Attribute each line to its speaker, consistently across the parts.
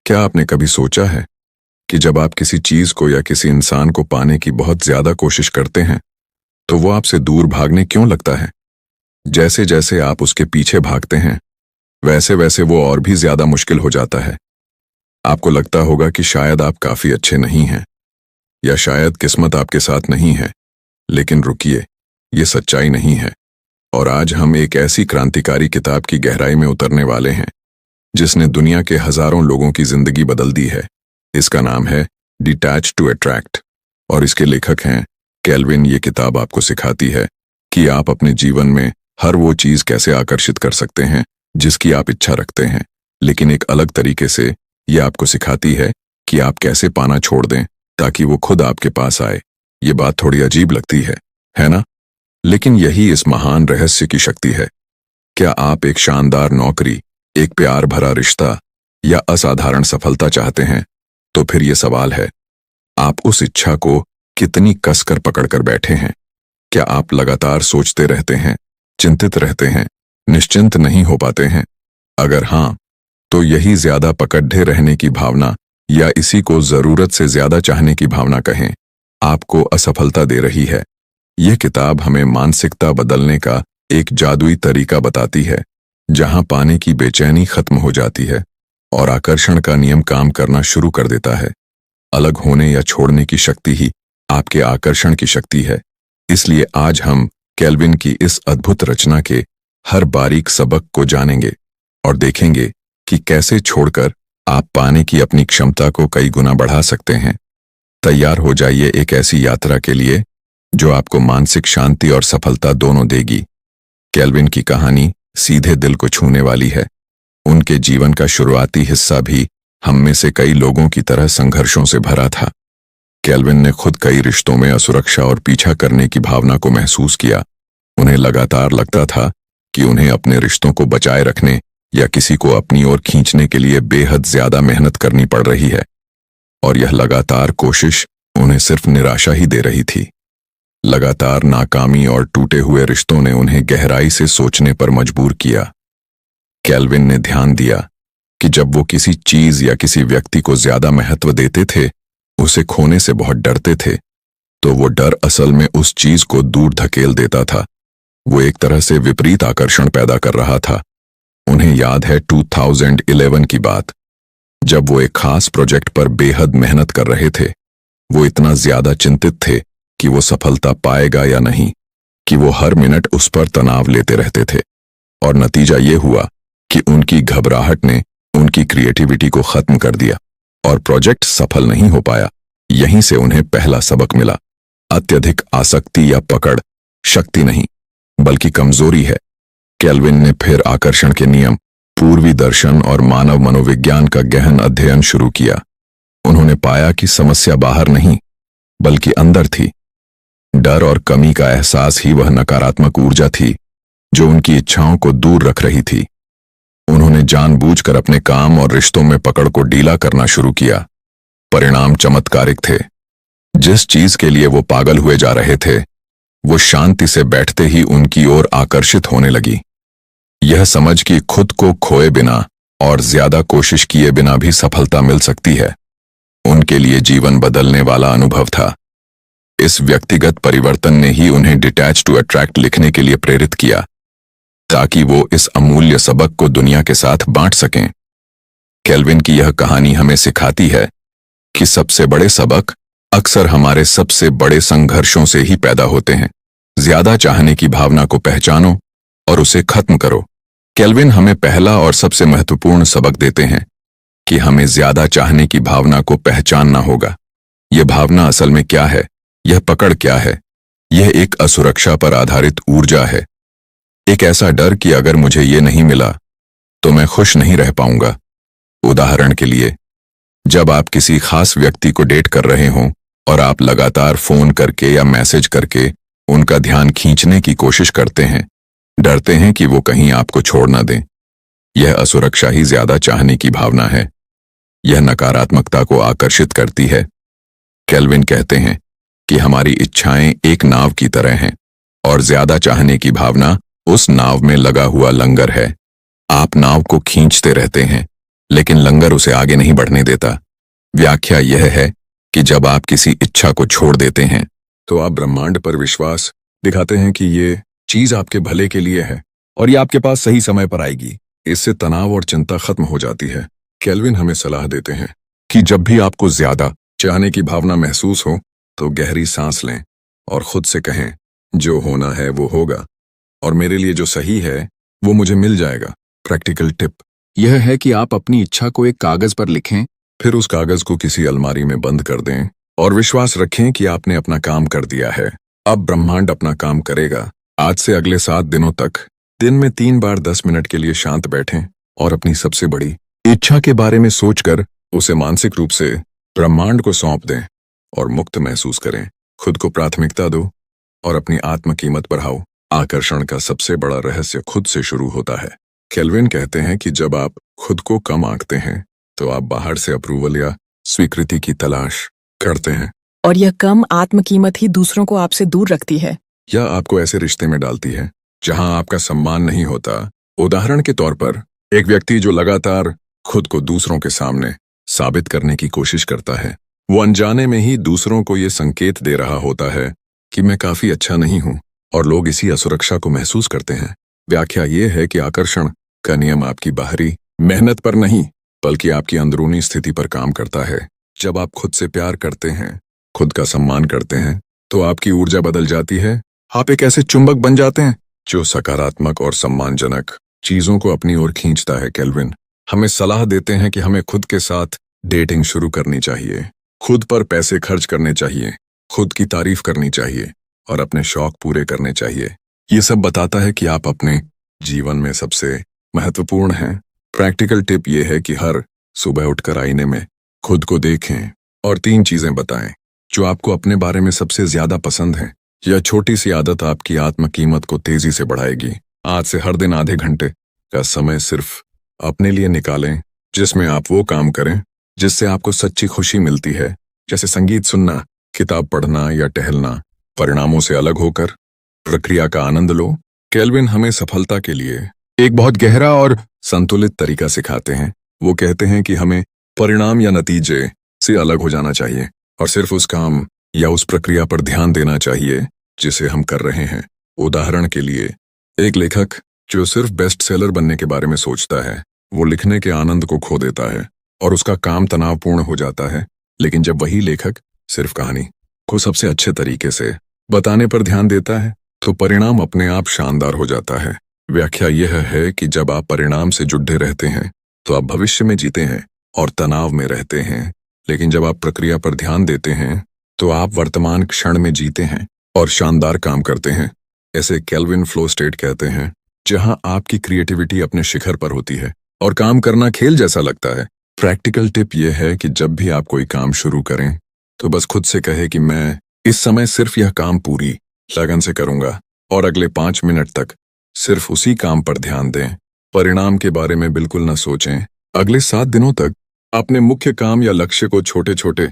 Speaker 1: क्या आपने कभी सोचा है कि जब आप किसी चीज को या किसी इंसान को पाने की बहुत ज्यादा कोशिश करते हैं तो वो आपसे दूर भागने क्यों लगता है? जैसे जैसे आप उसके पीछे भागते हैं वैसे वैसे वो और भी ज्यादा मुश्किल हो जाता है। आपको लगता होगा कि शायद आप काफी अच्छे नहीं हैं या शायद किस्मत आपके साथ नहीं है, लेकिन रुकिए, ये सच्चाई नहीं है। और आज हम एक ऐसी क्रांतिकारी किताब की गहराई में उतरने वाले हैं जिसने दुनिया के हजारों लोगों की जिंदगी बदल दी है। इसका नाम है डिटैच टू अट्रैक्ट और इसके लेखक हैं केल्विन। ये किताब आपको सिखाती है कि आप अपने जीवन में हर वो चीज कैसे आकर्षित कर सकते हैं जिसकी आप इच्छा रखते हैं, लेकिन एक अलग तरीके से। ये आपको सिखाती है कि आप कैसे पाना छोड़ दें ताकि वो खुद आपके पास आए। ये बात थोड़ी अजीब लगती है ना? लेकिन यही इस महान रहस्य की शक्ति है। क्या आप एक शानदार नौकरी, एक प्यार भरा रिश्ता या असाधारण सफलता चाहते हैं? तो फिर ये सवाल है, आप उस इच्छा को कितनी कसकर पकड़कर बैठे हैं? क्या आप लगातार सोचते रहते हैं, चिंतित रहते हैं, निश्चिंत नहीं हो पाते हैं? अगर हाँ, तो यही ज्यादा पकड़े रहने की भावना या इसी को जरूरत से ज्यादा चाहने की भावना कहें, आपको असफलता दे रही है। यह किताब हमें मानसिकता बदलने का एक जादुई तरीका बताती है, जहां पाने की बेचैनी खत्म हो जाती है और आकर्षण का नियम काम करना शुरू कर देता है। अलग होने या छोड़ने की शक्ति ही आपके आकर्षण की शक्ति है। इसलिए आज हम केल्विन की इस अद्भुत रचना के हर बारीक सबक को जानेंगे और देखेंगे कि कैसे छोड़कर आप पाने की अपनी क्षमता को कई गुना बढ़ा सकते हैं। तैयार हो जाइए एक ऐसी यात्रा के लिए जो आपको मानसिक शांति और सफलता दोनों देगी। केल्विन की कहानी सीधे दिल को छूने वाली है। उनके जीवन का शुरुआती हिस्सा भी हम में से कई लोगों की तरह संघर्षों से भरा था। केल्विन ने खुद कई रिश्तों में असुरक्षा और पीछा करने की भावना को महसूस किया। उन्हें लगातार लगता था कि उन्हें अपने रिश्तों को बचाए रखने या किसी को अपनी ओर खींचने के लिए बेहद ज्यादा मेहनत करनी पड़ रही है, और यह लगातार कोशिश उन्हें सिर्फ निराशा ही दे रही थी। लगातार नाकामी और टूटे हुए रिश्तों ने उन्हें गहराई से सोचने पर मजबूर किया। केल्विन ने ध्यान दिया कि जब वो किसी चीज या किसी व्यक्ति को ज्यादा महत्व देते थे, उसे खोने से बहुत डरते थे, तो वो डर असल में उस चीज को दूर धकेल देता था। वो एक तरह से विपरीत आकर्षण पैदा कर रहा था। उन्हें याद है 2011 की बात, जब वो एक खास प्रोजेक्ट पर बेहद मेहनत कर रहे थे। वो इतना ज्यादा चिंतित थे कि वो सफलता पाएगा या नहीं, कि वो हर मिनट उस पर तनाव लेते रहते थे। और नतीजा ये हुआ कि उनकी घबराहट ने उनकी क्रिएटिविटी को खत्म कर दिया और प्रोजेक्ट सफल नहीं हो पाया। यहीं से उन्हें पहला सबक मिला, अत्यधिक आसक्ति या पकड़ शक्ति नहीं बल्कि कमजोरी है। केल्विन ने फिर आकर्षण के नियम, पूर्वी दर्शन और मानव मनोविज्ञान का गहन अध्ययन शुरू किया। उन्होंने पाया कि समस्या बाहर नहीं बल्कि अंदर थी। डर और कमी का एहसास ही वह नकारात्मक ऊर्जा थी जो उनकी इच्छाओं को दूर रख रही थी। उन्होंने जानबूझकर अपने काम और रिश्तों में पकड़ को ढीला करना शुरू किया। परिणाम चमत्कारिक थे। जिस चीज के लिए वो पागल हुए जा रहे थे, वो शांति से बैठते ही उनकी ओर आकर्षित होने लगी। यह समझ कि खुद को खोए बिना और ज्यादा कोशिश किए बिना भी सफलता मिल सकती है, उनके लिए जीवन बदलने वाला अनुभव था। इस व्यक्तिगत परिवर्तन ने ही उन्हें डिटैच टू अट्रैक्ट लिखने के लिए प्रेरित किया, ताकि वो इस अमूल्य सबक को दुनिया के साथ बांट सकें। केल्विन की यह कहानी हमें सिखाती है कि सबसे बड़े सबक अक्सर हमारे सबसे बड़े संघर्षों से ही पैदा होते हैं। ज्यादा चाहने की भावना को पहचानो और उसे खत्म करो। केल्विन हमें पहला और सबसे महत्वपूर्ण सबक देते हैं कि हमें ज्यादा चाहने की भावना को पहचानना होगा। यह भावना असल में क्या है? यह पकड़ क्या है? यह एक असुरक्षा पर आधारित ऊर्जा है। एक ऐसा डर कि अगर मुझे ये नहीं मिला तो मैं खुश नहीं रह पाऊंगा। उदाहरण के लिए, जब आप किसी खास व्यक्ति को डेट कर रहे हों और आप लगातार फोन करके या मैसेज करके उनका ध्यान खींचने की कोशिश करते हैं, डरते हैं कि वो कहीं आपको छोड़ ना दें। यह असुरक्षा ही ज्यादा चाहने की भावना है। यह नकारात्मकता को आकर्षित करती है। केल्विन कहते हैं कि हमारी इच्छाएं एक नाव की तरह हैं और ज्यादा चाहने की भावना उस नाव में लगा हुआ लंगर है। आप नाव को खींचते रहते हैं, लेकिन लंगर उसे आगे नहीं बढ़ने देता। व्याख्या यह है कि जब आप किसी इच्छा को छोड़ देते हैं तो आप ब्रह्मांड पर विश्वास दिखाते हैं कि ये चीज आपके भले के लिए है और ये आपके पास सही समय पर आएगी। इससे तनाव और चिंता खत्म हो जाती है। केल्विन हमें सलाह देते हैं कि जब भी आपको ज्यादा चाहने की भावना महसूस हो तो गहरी सांस लें और खुद से कहें, जो होना है वो होगा और मेरे लिए जो सही है वो मुझे मिल जाएगा। प्रैक्टिकल टिप यह है कि आप अपनी इच्छा को एक कागज पर लिखें, फिर उस कागज को किसी अलमारी में बंद कर दें और विश्वास रखें कि आपने अपना काम कर दिया है। अब ब्रह्मांड अपना काम करेगा। आज से अगले 7 दिनों तक दिन में 3 बार 10 मिनट के लिए शांत बैठें और अपनी सबसे बड़ी इच्छा के बारे में सोचकर उसे मानसिक रूप से ब्रह्मांड को सौंप दें और मुक्त महसूस करें। खुद को प्राथमिकता दो और अपनी आत्म कीमत बढ़ाओ। आकर्षण का सबसे बड़ा रहस्य खुद से शुरू होता है। केल्विन कहते हैं कि जब आप खुद को कम आंकते हैं तो आप बाहर से अप्रूवल या स्वीकृति की तलाश करते हैं,
Speaker 2: और यह कम आत्मकीमत ही दूसरों को आपसे दूर रखती है
Speaker 1: या आपको ऐसे रिश्ते में डालती है जहां आपका सम्मान नहीं होता। उदाहरण के तौर पर एक व्यक्ति जो लगातार खुद को दूसरों के सामने साबित करने की कोशिश करता है, वो अनजाने में ही दूसरों को ये संकेत दे रहा होता है कि मैं काफी अच्छा नहीं हूं, और लोग इसी असुरक्षा को महसूस करते हैं। व्याख्या ये है कि आकर्षण का नियम आपकी बाहरी मेहनत पर नहीं बल्कि आपकी अंदरूनी स्थिति पर काम करता है। जब आप खुद से प्यार करते हैं, खुद का सम्मान करते हैं, तो आपकी ऊर्जा बदल जाती है। आप एक ऐसे चुंबक बन जाते हैं जो सकारात्मक और सम्मानजनक चीजों को अपनी ओर खींचता है। केल्विन हमें सलाह देते हैं कि हमें खुद के साथ डेटिंग शुरू करनी चाहिए, खुद पर पैसे खर्च करने चाहिए, खुद की तारीफ करनी चाहिए और अपने शौक पूरे करने चाहिए। ये सब बताता है कि आप अपने जीवन में सबसे महत्वपूर्ण हैं। प्रैक्टिकल टिप ये है कि हर सुबह उठकर आईने में खुद को देखें और 3 चीजें बताएं जो आपको अपने बारे में सबसे ज्यादा पसंद हैं। यह छोटी सी आदत आपकी आत्म कीमत को तेजी से बढ़ाएगी। आज से हर दिन आधे घंटे का समय सिर्फ अपने लिए निकालें जिसमें आप वो काम करें जिससे आपको सच्ची खुशी मिलती है, जैसे संगीत सुनना, किताब पढ़ना या टहलना। परिणामों से अलग होकर प्रक्रिया का आनंद लो। केल्विन हमें सफलता के लिए एक बहुत गहरा और संतुलित तरीका सिखाते हैं। वो कहते हैं कि हमें परिणाम या नतीजे से अलग हो जाना चाहिए और सिर्फ उस काम या उस प्रक्रिया पर ध्यान देना चाहिए जिसे हम कर रहे हैं। उदाहरण के लिए, एक लेखक जो सिर्फ बेस्ट सेलर बनने के बारे में सोचता है, वो लिखने के आनंद को खो देता है और उसका काम तनावपूर्ण हो जाता है। लेकिन जब वही लेखक सिर्फ कहानी को सबसे अच्छे तरीके से बताने पर ध्यान देता है तो परिणाम अपने आप शानदार हो जाता है। व्याख्या यह है कि जब आप परिणाम से जुड़े रहते हैं तो आप भविष्य में जीते हैं और तनाव में रहते हैं, लेकिन जब आप प्रक्रिया पर ध्यान देते हैं तो आप वर्तमान क्षण में जीते हैं और शानदार काम करते हैं। ऐसे केल्विन फ्लो स्टेट कहते हैं जहां आपकी क्रिएटिविटी अपने शिखर पर होती है और काम करना खेल जैसा लगता है। प्रैक्टिकल टिप यह है कि जब भी आप कोई काम शुरू करें तो बस खुद से कहे कि मैं इस समय सिर्फ यह काम पूरी लगन से करूंगा और अगले 5 मिनट तक सिर्फ उसी काम पर ध्यान दें। परिणाम के बारे में बिल्कुल न सोचें। अगले 7 दिनों तक अपने मुख्य काम या लक्ष्य को छोटे छोटे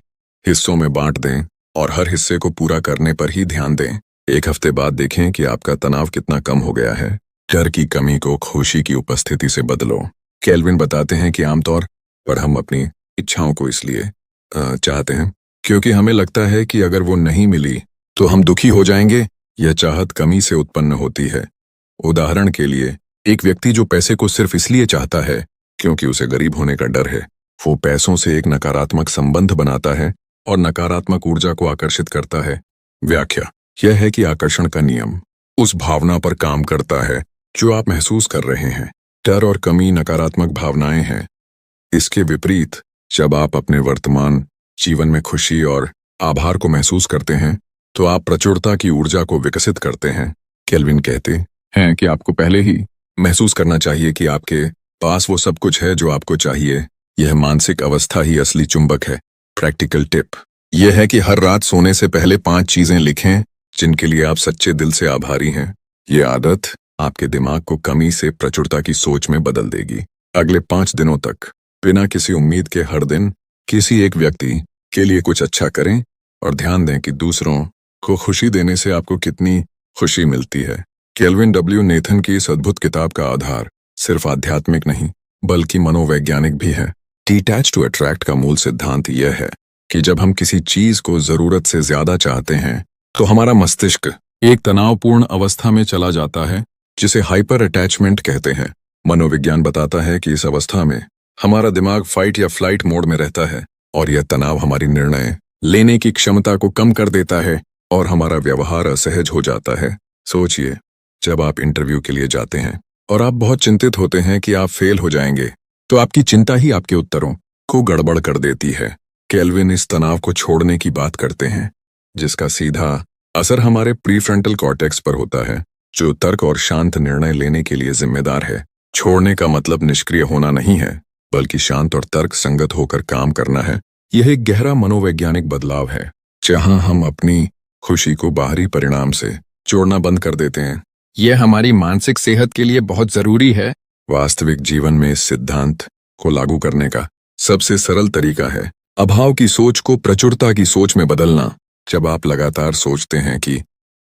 Speaker 1: हिस्सों में बांट दें और हर हिस्से को पूरा करने पर ही ध्यान दें। 1 हफ्ते बाद देखें कि आपका तनाव कितना कम हो गया है। डर की कमी को खुशी की उपस्थिति से बदलो। केल्विन बताते हैं कि आमतौर पर हम अपनी इच्छाओं को इसलिए चाहते हैं क्योंकि हमें लगता है कि अगर वो नहीं मिली तो हम दुखी हो जाएंगे। यह चाहत कमी से उत्पन्न होती है। उदाहरण के लिए, एक व्यक्ति जो पैसे को सिर्फ इसलिए चाहता है क्योंकि उसे गरीब होने का डर है, वो पैसों से एक नकारात्मक संबंध बनाता है और नकारात्मक ऊर्जा को आकर्षित करता है। व्याख्या यह है कि आकर्षण का नियम उस भावना पर काम करता है जो आप महसूस कर रहे हैं। डर और कमी नकारात्मक भावनाएं हैं। इसके विपरीत, जब आप अपने वर्तमान जीवन में खुशी और आभार को महसूस करते हैं तो आप प्रचुरता की ऊर्जा को विकसित करते हैं। केल्विन कहते हैं कि आपको पहले ही महसूस करना चाहिए कि आपके पास वो सब कुछ है जो आपको चाहिए। यह मानसिक अवस्था ही असली चुंबक है। प्रैक्टिकल टिप यह है कि हर रात सोने से पहले 5 चीजें लिखें जिनके लिए आप सच्चे दिल से आभारी हैं। ये आदत आपके दिमाग को कमी से प्रचुरता की सोच में बदल देगी। अगले 5 दिनों तक बिना किसी उम्मीद के हर दिन किसी एक व्यक्ति के लिए कुछ अच्छा करें और ध्यान दें कि दूसरों को खुशी देने से आपको कितनी खुशी मिलती है। केल्विन डब्ल्यू नेथन की इस अद्भुत किताब का आधार सिर्फ आध्यात्मिक नहीं बल्कि मनोवैज्ञानिक भी है। डिटैच टू अट्रैक्ट का मूल सिद्धांत यह है कि जब हम किसी चीज को जरूरत से ज्यादा चाहते हैं तो हमारा मस्तिष्क एक तनावपूर्ण अवस्था में चला जाता है, जिसे हाइपर अटैचमेंट कहते हैं। मनोविज्ञान बताता है कि इस अवस्था में हमारा दिमाग फाइट या फ्लाइट मोड में रहता है और यह तनाव हमारी निर्णय लेने की क्षमता को कम कर देता है और हमारा व्यवहार असहज हो जाता है। सोचिए, जब आप इंटरव्यू के लिए जाते हैं और आप बहुत चिंतित होते हैं कि आप फेल हो जाएंगे, तो आपकी चिंता ही आपके उत्तरों को गड़बड़ कर देती है। केल्विन इस तनाव को छोड़ने की बात करते हैं, जिसका सीधा असर हमारे प्रीफ्रंटल कॉर्टेक्स पर होता है, जो तर्क और शांत निर्णय लेने के लिए जिम्मेदार है। छोड़ने का मतलब निष्क्रिय होना नहीं है, बल्कि शांत और तर्क संगत होकर काम करना है। यह एक गहरा मनोवैज्ञानिक बदलाव है, जहां हम अपनी खुशी को बाहरी परिणाम से जोड़ना बंद कर देते हैं। यह हमारी मानसिक सेहत के लिए बहुत जरूरी है। वास्तविक जीवन में इस सिद्धांत को लागू करने का सबसे सरल तरीका है अभाव की सोच को प्रचुरता की सोच में बदलना। जब आप लगातार सोचते हैं कि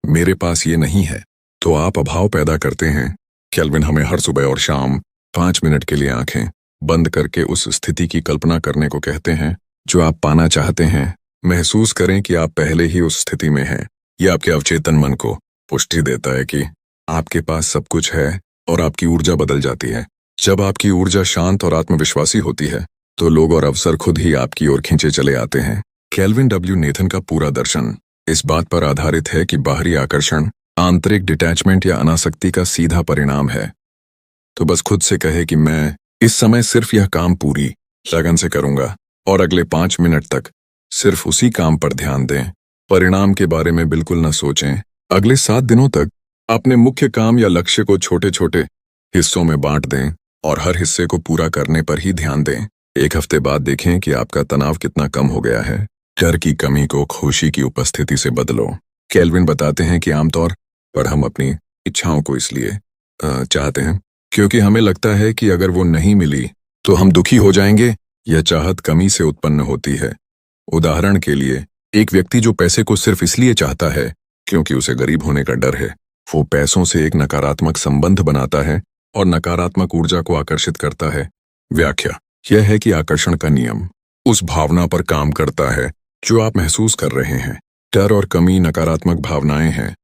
Speaker 1: मेरे पास ये नहीं है, तो आप अभाव पैदा करते हैं। केल्विन हमें हर सुबह और शाम 5 मिनट के लिए आंखें बंद करके उस स्थिति की कल्पना करने को कहते हैं जो आप पाना चाहते हैं। महसूस करें कि आप पहले ही उस स्थिति में हैं। यह आपके अवचेतन मन को पुष्टि देता है कि आपके पास सब कुछ है और आपकी ऊर्जा बदल जाती है। जब आपकी ऊर्जा शांत और आत्मविश्वासी होती है, तो लोग और अवसर खुद ही आपकी ओर खींचे चले आते हैं। केल्विन डब्ल्यू नेथन का पूरा दर्शन इस बात पर आधारित है कि बाहरी आकर्षण आंतरिक डिटैचमेंट या अनासक्ति का सीधा परिणाम है। तो बस खुद से कहे कि मैं इस समय सिर्फ यह काम पूरी लगन से करूंगा और अगले 5 मिनट तक सिर्फ उसी काम पर ध्यान दें। परिणाम के बारे में बिल्कुल न सोचें। अगले 7 दिनों तक अपने मुख्य काम या लक्ष्य को छोटे छोटे हिस्सों में बांट दें और हर हिस्से को पूरा करने पर ही ध्यान दें। 1 हफ्ते बाद देखें कि आपका तनाव कितना कम हो गया है। डर की कमी को खुशी की उपस्थिति से बदलो। केल्विन बताते हैं कि आमतौर पर हम अपनी इच्छाओं को इसलिए चाहते हैं क्योंकि हमें लगता है कि अगर वो नहीं मिली तो हम दुखी हो जाएंगे। यह चाहत कमी से उत्पन्न होती है। उदाहरण के लिए, एक व्यक्ति जो पैसे को सिर्फ इसलिए चाहता है क्योंकि उसे गरीब होने का डर है, वो पैसों से एक नकारात्मक संबंध बनाता है और नकारात्मक ऊर्जा को आकर्षित करता है। व्याख्या यह है कि आकर्षण का नियम उस भावना पर काम करता है जो आप महसूस कर रहे हैं। डर और कमी नकारात्मक भावनाएं हैं।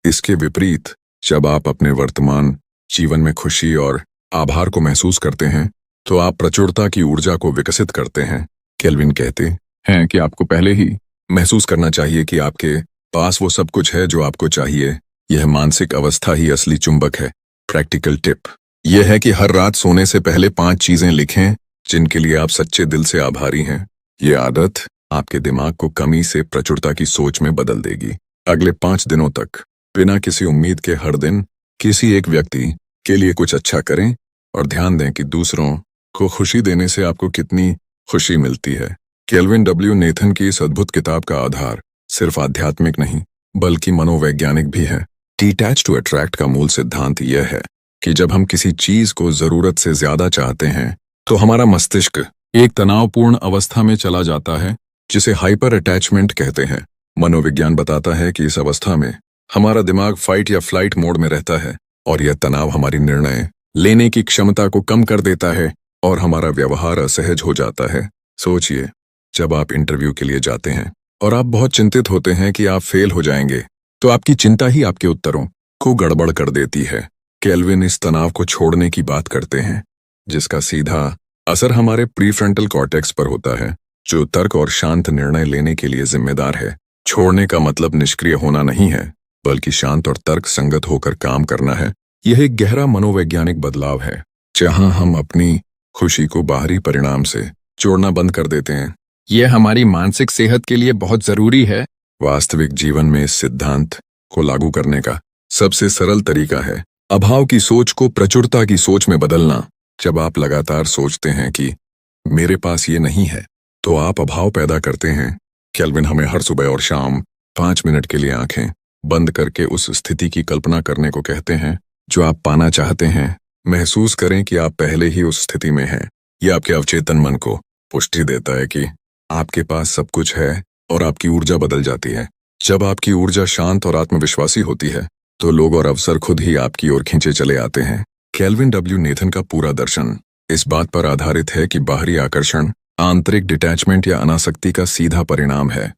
Speaker 1: इसके विपरीत, जब आप अपने वर्तमान जीवन में खुशी और आभार को महसूस करते हैं, तो आप प्रचुरता की ऊर्जा को विकसित करते हैं। केल्विन कहते हैं कि आपको पहले ही महसूस करना चाहिए कि आपके पास वो सब कुछ है जो आपको चाहिए। यह मानसिक अवस्था ही असली चुंबक है। प्रैक्टिकल टिप यह है कि हर रात सोने से पहले 5 चीजें लिखें जिनके लिए आप सच्चे दिल से आभारी हैं। ये आदत आपके दिमाग को कमी से प्रचुरता की सोच में बदल देगी। अगले 5 दिनों तक बिना किसी उम्मीद के हर दिन किसी एक व्यक्ति के लिए कुछ अच्छा करें और ध्यान दें कि दूसरों को खुशी देने से आपको कितनी खुशी मिलती है। केल्विन डब्ल्यू नेथन की इस अद्भुत किताब का आधार सिर्फ आध्यात्मिक नहीं, बल्कि मनोवैज्ञानिक भी है। डिटैच टू अट्रैक्ट का मूल सिद्धांत यह है कि जब हम किसी चीज को जरूरत से ज्यादा चाहते हैं, तो हमारा मस्तिष्क एक तनावपूर्ण अवस्था में चला जाता है, जिसे हाइपर अटैचमेंट कहते हैं। मनोविज्ञान बताता है कि इस अवस्था में हमारा दिमाग फाइट या फ्लाइट मोड में रहता है और यह तनाव हमारी निर्णय लेने की क्षमता को कम कर देता है और हमारा व्यवहार असहज हो जाता है। सोचिए, जब आप इंटरव्यू के लिए जाते हैं और आप बहुत चिंतित होते हैं कि आप फेल हो जाएंगे, तो आपकी चिंता ही आपके उत्तरों को गड़बड़ कर देती है। केल्विन इस तनाव को छोड़ने की बात करते हैं, जिसका सीधा असर हमारे प्रीफ्रंटल कॉर्टेक्स पर होता है, जो तर्क और शांत निर्णय लेने के लिए जिम्मेदार है। छोड़ने का मतलब निष्क्रिय होना नहीं है, बल्कि शांत और तर्क संगत होकर काम करना है। यह एक गहरा मनोवैज्ञानिक बदलाव है, जहां हम अपनी खुशी को बाहरी परिणाम से जोड़ना बंद कर देते हैं। यह हमारी मानसिक सेहत के लिए बहुत जरूरी है। वास्तविक जीवन में इस सिद्धांत को लागू करने का सबसे सरल तरीका है अभाव की सोच को प्रचुरता की सोच में बदलना। जब आप लगातार सोचते हैं कि मेरे पास ये नहीं है, तो आप अभाव पैदा करते हैं। केल्विन हमें हर सुबह और शाम 5 मिनट के लिए आंखें बंद करके उस स्थिति की कल्पना करने को कहते हैं जो आप पाना चाहते हैं। महसूस करें कि आप पहले ही उस स्थिति में हैं। यह आपके अवचेतन मन को पुष्टि देता है कि आपके पास सब कुछ है और आपकी ऊर्जा बदल जाती है। जब आपकी ऊर्जा शांत और आत्मविश्वासी होती है, तो लोग और अवसर खुद ही आपकी ओर खींचे चले आते हैं। केल्विन डब्ल्यू नेथन का पूरा दर्शन इस बात पर आधारित है कि बाहरी आकर्षण आंतरिक डिटैचमेंट या अनासक्ति का सीधा परिणाम है।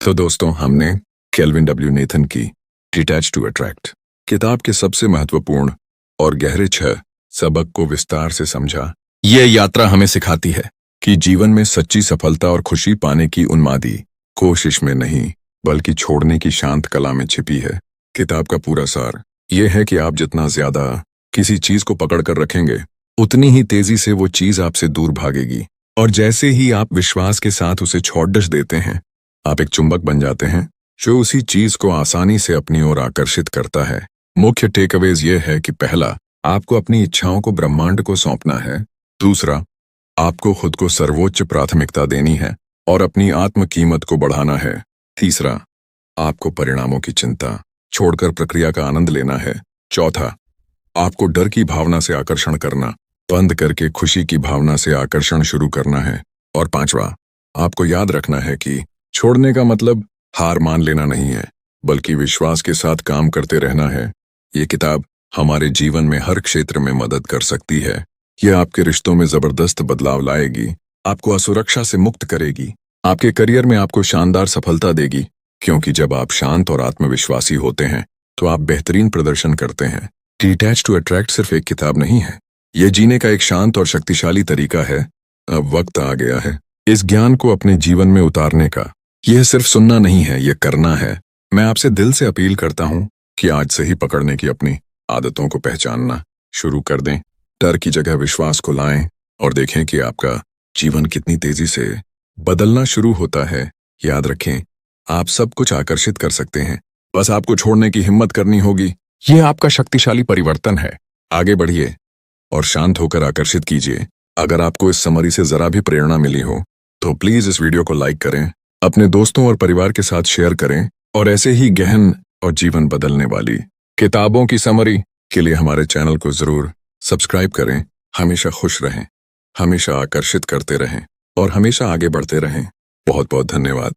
Speaker 1: तो दोस्तों, हमने केल्विन डब्ल्यू नेथन की डिटैच टू अट्रैक्ट किताब के सबसे महत्वपूर्ण और गहरे 6 सबक को विस्तार से समझा। ये यात्रा हमें सिखाती है कि जीवन में सच्ची सफलता और खुशी पाने की उन्मादी कोशिश में नहीं, बल्कि छोड़ने की शांत कला में छिपी है। किताब का पूरा सार यह है कि आप जितना ज्यादा किसी चीज को पकड़ कर रखेंगे, उतनी ही तेजी से वो चीज आपसे दूर भागेगी। और जैसे ही आप विश्वास के साथ उसे छोड़ देते हैं, आप एक चुंबक बन जाते हैं जो उसी चीज को आसानी से अपनी ओर आकर्षित करता है। मुख्य टेकअवेज ये है कि पहला, आपको अपनी इच्छाओं को ब्रह्मांड को सौंपना है। दूसरा, आपको खुद को सर्वोच्च प्राथमिकता देनी है और अपनी आत्म कीमत को बढ़ाना है। तीसरा, आपको परिणामों की चिंता छोड़कर प्रक्रिया का आनंद लेना है। चौथा, आपको डर की भावना से आकर्षण करना बंद करके खुशी की भावना से आकर्षण शुरू करना है। और पांचवा, आपको याद रखना है कि छोड़ने का मतलब हार मान लेना नहीं है, बल्कि विश्वास के साथ काम करते रहना है। ये किताब हमारे जीवन में हर क्षेत्र में मदद कर सकती है। यह आपके रिश्तों में जबरदस्त बदलाव लाएगी, आपको असुरक्षा से मुक्त करेगी, आपके करियर में आपको शानदार सफलता देगी, क्योंकि जब आप शांत और आत्मविश्वासी होते हैं तो आप बेहतरीन प्रदर्शन करते हैं। डिटैच टू अट्रैक्ट सिर्फ एक किताब नहीं है, यह जीने का एक शांत और शक्तिशाली तरीका है। अब वक्त आ गया है इस ज्ञान को अपने जीवन में उतारने का। यह सिर्फ सुनना नहीं है, यह करना है। मैं आपसे दिल से अपील करता हूं कि आज से ही पकड़ने की अपनी आदतों को पहचानना शुरू कर दें। डर की जगह विश्वास को लाएं और देखें कि आपका जीवन कितनी तेजी से बदलना शुरू होता है। याद रखें, आप सब कुछ आकर्षित कर सकते हैं, बस आपको छोड़ने की हिम्मत करनी होगी। यह आपका शक्तिशाली परिवर्तन है। आगे बढ़िए और शांत होकर आकर्षित कीजिए। अगर आपको इस समरी से जरा भी प्रेरणा मिली हो तो प्लीज इस वीडियो को लाइक करें, अपने दोस्तों और परिवार के साथ शेयर करें और ऐसे ही गहन और जीवन बदलने वाली किताबों की समरी के लिए हमारे चैनल को जरूर सब्सक्राइब करें। हमेशा खुश रहें, हमेशा आकर्षित करते रहें और हमेशा आगे बढ़ते रहें। बहुत बहुत धन्यवाद।